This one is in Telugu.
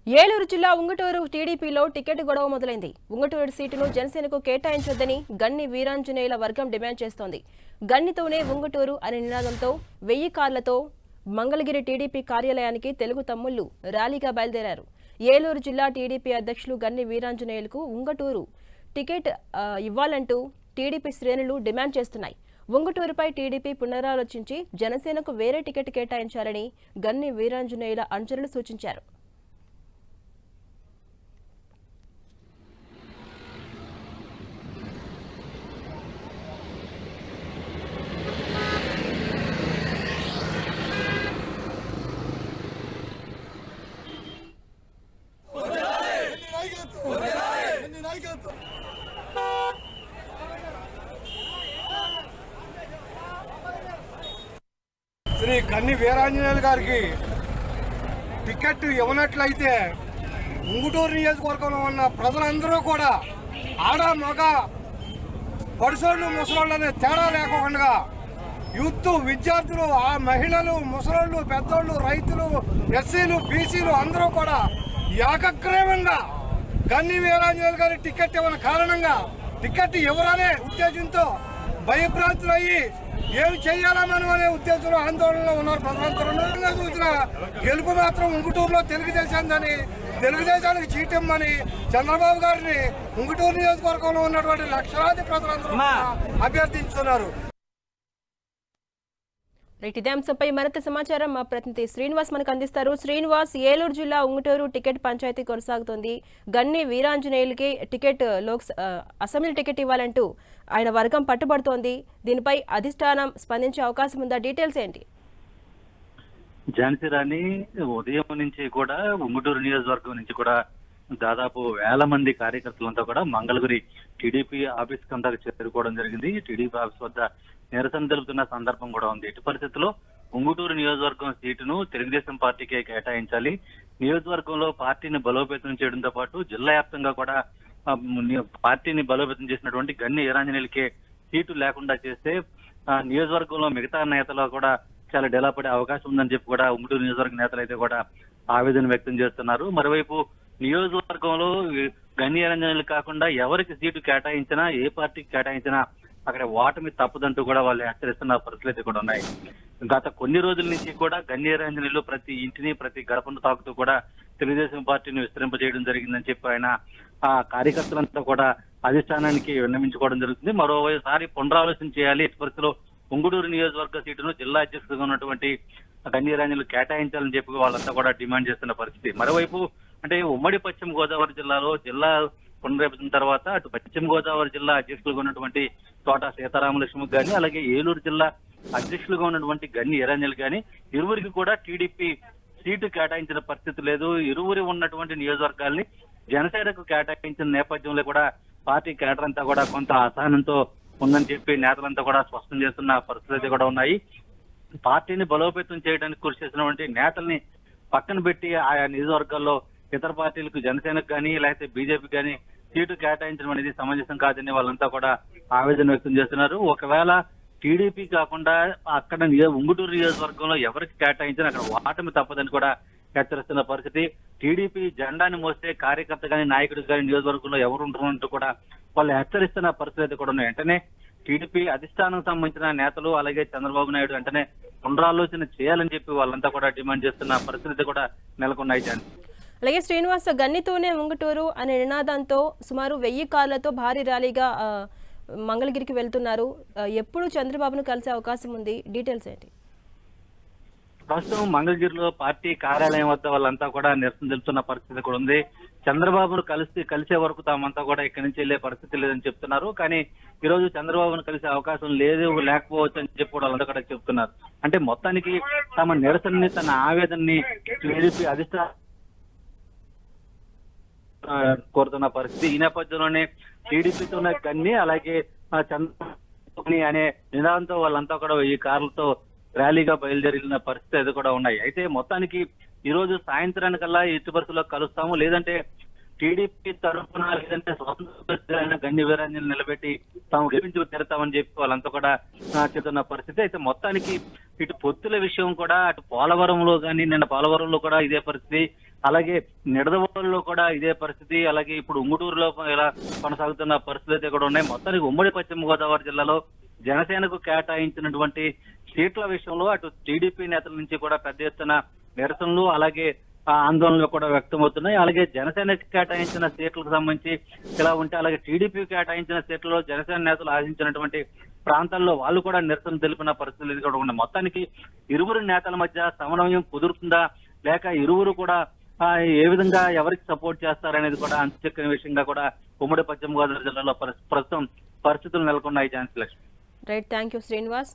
ఏలూరు జిల్లా ఉంగుటూరు టీడీపీలో టికెట్ గొడవ మొదలైంది. ఉంగుటూరు సీటును జనసేనకు కేటాయించొద్దని గన్ని వీరాంజనేయుల వర్గం డిమాండ్ చేస్తోంది. గన్నితోనే ఉంగుటూరు అనే నినాదంతో 1000 కార్లతో మంగళగిరి టీడీపీ కార్యాలయానికి తెలుగు తమ్ముళ్లు ర్యాలీగా బయలుదేరారు. ఏలూరు జిల్లా టీడీపీ అధ్యక్షులు గన్ని వీరాంజనేయులకు ఉంగుటూరు టికెట్ ఇవ్వాలంటూ టీడీపీ శ్రేణులు డిమాండ్ చేస్తున్నాయి. ఉంగుటూరుపై టీడీపీ పునరాలోచించి జనసేనకు వేరే టికెట్ కేటాయించాలని గన్ని వీరాంజనేయుల అనుచరులు సూచించారు. శ్రీ గన్ని వీరాంజనేయులు గారికి టికెట్ ఇవ్వనట్లయితే ఉంగుటూరు నియోజకవర్గంలో ఉన్న ప్రజలందరూ కూడా ఆడ మగ పడుసోళ్ళు ముసలోళ్ళు అనే తేడా లేకుండా యూత్ విద్యార్థులు ఆ మహిళలు ముసలోళ్ళు పెద్దోళ్ళు రైతులు ఎస్సీలు బీసీలు అందరూ కూడా ఏకగ్రీవంగా గన్ని వీరాంజనేయులు గారి టికెట్ ఇవ్వని కారణంగా టికెట్ ఇవ్వరనే ఉద్దేశంతో భయభ్రాంతులు అయ్యి ఏమి చెయ్యాలా మనం అనే ఉద్దేశంలో ఆందోళనలో ఉన్నారు ప్రజలందరూ. చూసిన గెలుపు మాత్రం ఉంగుటూరులో తెలుగుదేశాన్ని తెలుగుదేశానికి చీటిమ్మని చంద్రబాబు గారిని ఉంగుటూరు నియోజకవర్గంలో ఉన్నటువంటి లక్షలాది ప్రజలందరూ అభ్యర్థించుతున్నారు. ఇదే అంశంపై మరింత సమాచారం మా ప్రతినిధి శ్రీనివాస్ మనకు అందిస్తారు. శ్రీనివాస్, ఏలూరు జిల్లా ఉంగుటూరు టికెట్ పంచాయతీ కొనసాగుతోంది. గన్ని వీరాంజనేయులకి టికెట్ అసెంబ్లీ టికెట్ ఇవ్వాలంటూ ఆయన వర్గం పట్టుబడుతోంది. దీనిపై అధిష్టానం స్పందించే అవకాశం ఉందా? డీటెయిల్స్ ఏంటి? ఝాన్సీ ఉదయం నుంచి కూడా ఉంగుటూరు నియోజకవర్గం నుంచి కూడా దాదాపు 1000 మంది కార్యకర్తలంతా కూడా మంగళగిరి టీడీపీ ఆఫీస్ కంతా చేరుకోవడం జరిగింది. టీడీపీ ఆఫీస్ వద్ద నిరసన తెలుపుతున్న సందర్భం కూడా ఉంది. ఎట్టి పరిస్థితుల్లో ఉంగుటూరు నియోజకవర్గం సీటును తెలుగుదేశం పార్టీకే కేటాయించాలి, నియోజకవర్గంలో పార్టీని బలోపేతం చేయడంతో పాటు జిల్లా వ్యాప్తంగా కూడా పార్టీని బలోపేతం చేసినటువంటి గన్ని వీరాంజనేయులకే సీటు లేకుండా చేస్తే నియోజకవర్గంలో మిగతా నేతలు కూడా చాలా డెలా పడే అవకాశం ఉందని చెప్పి కూడా ఉంగుటూరు నియోజకవర్గ నేతలు అయితే కూడా ఆవేదన వ్యక్తం చేస్తున్నారు. మరోవైపు నియోజకవర్గంలో గన్ని వీరాంజనేయులు కాకుండా ఎవరికి సీటు కేటాయించినా, ఏ పార్టీకి కేటాయించినా అక్కడ ఓటమి తప్పదంటూ కూడా వాళ్ళు హెచ్చరిస్తున్న పరిస్థితులు అయితే కూడా ఉన్నాయి. గత కొన్ని రోజుల నుంచి కూడా గన్ని వీరాంజనేయులు ప్రతి ఇంటిని ప్రతి గడపను తాకుతూ కూడా తెలుగుదేశం పార్టీని విస్తరింపజేయడం జరిగిందని చెప్పి ఆయన ఆ కార్యకర్తలంతా కూడా అధిష్టానానికి విన్నవించుకోవడం జరుగుతుంది. మరోసారి పునరాలోచన చేయాలి, పరిస్థితిలో ఉంగుటూరు నియోజకవర్గ సీటును జిల్లా అధ్యక్షుడిగా ఉన్నటువంటి గన్ని వీరాంజనేయులు కేటాయించాలని చెప్పి వాళ్ళంతా కూడా డిమాండ్ చేస్తున్న పరిస్థితి. మరోవైపు అంటే ఉమ్మడి పశ్చిమ గోదావరి జిల్లాలో జిల్లా పునర్విభజన తర్వాత అటు పశ్చిమ గోదావరి జిల్లా అధ్యక్షులుగా ఉన్నటువంటి తోట సీతారామలక్ష్మికి కానీ, అలాగే ఏలూరు జిల్లా అధ్యక్షులుగా ఉన్నటువంటి గన్ని వీరాంజనేయులు కానీ ఇరువురికి కూడా టీడీపీ సీటు కేటాయించిన పరిస్థితి లేదు. ఇరువురి ఉన్నటువంటి నియోజకవర్గాల్ని జనసేనకు కేటాయించిన నేపథ్యంలో కూడా పార్టీ కేడర్ అంతా కూడా కొంత అసహనంతో ఉందని చెప్పి నేతలంతా కూడా స్పష్టం చేస్తున్న పరిస్థితులు కూడా ఉన్నాయి. పార్టీని బలోపేతం చేయడానికి కృషి చేసినటువంటి నేతల్ని పక్కన పెట్టి ఆయా నియోజకవర్గాల్లో ఇతర పార్టీలకు జనసేనకు కానీ లేకపోతే బీజేపీకి కానీ సీటు కేటాయించడం అనేది సమంజసం కాదని వాళ్ళంతా కూడా ఆవేదన వ్యక్తం చేస్తున్నారు. ఒకవేళ టీడీపీ కాకుండా అక్కడ ఉంగుటూరు నియోజకవర్గంలో ఎవరికి కేటాయించినా అక్కడ ఓటమి తప్పదని కూడా హెచ్చరిస్తున్న పరిస్థితి. టీడీపీ జెండాని మోస్తే కార్యకర్త కానీ నాయకుడు కానీ నియోజకవర్గంలో ఎవరు ఉంటున్నట్టు కూడా వాళ్ళు హెచ్చరిస్తున్న పరిస్థితి అయితే కూడా ఉన్నాయి. వెంటనే టీడీపీ అధిష్టానం సంబంధించిన నేతలు అలాగే చంద్రబాబు నాయుడు వెంటనే పునరాలోచన చేయాలని చెప్పి వాళ్ళంతా కూడా డిమాండ్ చేస్తున్న పరిస్థితి కూడా నెలకొన్నాయి. అలాగే శ్రీనివాస్, గన్నితోనే ఉంగుటూరు అనే నినాదంతో సుమారు 1000 కార్లతో భారీ ర్యాలీగా మంగళగిరికి వెళ్తున్నారు. ఎప్పుడు చంద్రబాబును కలిసే అవకాశం ఉంది? డీటెయిల్స్ ఏంటి? ప్రస్తుతం మంగళగిరిలో పార్టీ కార్యాలయం వద్ద వాళ్ళంతా కూడా నిరసన తెలుపుతున్న పరిస్థితి కూడా ఉంది. చంద్రబాబును కలిసే వరకు తామంతా కూడా ఇక్కడి నుంచి వెళ్లే పరిస్థితి లేదని చెప్తున్నారు. కానీ ఈ రోజు చంద్రబాబును కలిసే అవకాశం లేకపోవచ్చు అని చెప్పి కూడా వాళ్ళంతా కూడా చెప్తున్నారు. అంటే మొత్తానికి తమ నిరసనని, తన ఆవేదనని టీడీపీ అధిష్టానం కోరుతున్న పరిస్థితి. ఈ నేపథ్యంలోనే టీడీపీతో గన్ని అలాగే చంద్రబాబు అనే నినాదంతో వాళ్ళంతా కూడా 1000 కార్లతో ర్యాలీగా బయలుదేరిన పరిస్థితి అది కూడా ఉన్నాయి. అయితే మొత్తానికి ఈ రోజు సాయంత్రానికల్లా ఎట్టి పరిస్థితుల్లో కలుస్తాము, లేదంటే టీడీపీ తరఫున లేదంటే స్వతంత్ర గన్ని వీరాంజనేయులు నిలబెట్టి తాము గెలిపించి తీరుతామని చెప్పి వాళ్ళంతా కూడా చెప్తున్న పరిస్థితి. అయితే మొత్తానికి ఇటు పొత్తుల విషయం కూడా అటు పోలవరంలో కానీ నిన్న పోలవరంలో కూడా ఇదే పరిస్థితి. అలాగే నిడదవోలులో కూడా ఇదే పరిస్థితి, అలాగే ఇప్పుడు ఉంగుటూరులో ఇలా కొనసాగుతున్న పరిస్థితులు అయితే కూడా ఉన్నాయి. మొత్తానికి ఉమ్మడి పశ్చిమ గోదావరి జిల్లాలో జనసేనకు కేటాయించినటువంటి సీట్ల విషయంలో అటు టీడీపీ నేతల నుంచి కూడా పెద్ద ఎత్తున నిరసనలు అలాగే ఆందోళనలు కూడా వ్యక్తమవుతున్నాయి. అలాగే జనసేనకి కేటాయించిన సీట్లకు సంబంధించి ఇలా ఉంటే, అలాగే టీడీపీ కేటాయించిన సీట్లలో జనసేన నేతలు ఆశించినటువంటి ప్రాంతాల్లో వాళ్ళు కూడా నిరసన తెలిపిన పరిస్థితులు కూడా ఉన్నాయి. మొత్తానికి ఇరువురు నేతల మధ్య సమన్వయం కుదురుతుందా, లేక ఇరువురు కూడా ఏ విధంగా ఎవరికి సపోర్ట్ చేస్తారనేది కూడా అంతుచెక్కిన విషయంగా కూడా ఉమ్మడి పశ్చిమ గోదావరి జిల్లాలో ప్రస్తుతం పరిస్థితులు నెలకొన్నాయి. Jhansi Lakshmi. Right, thank you Srinivas.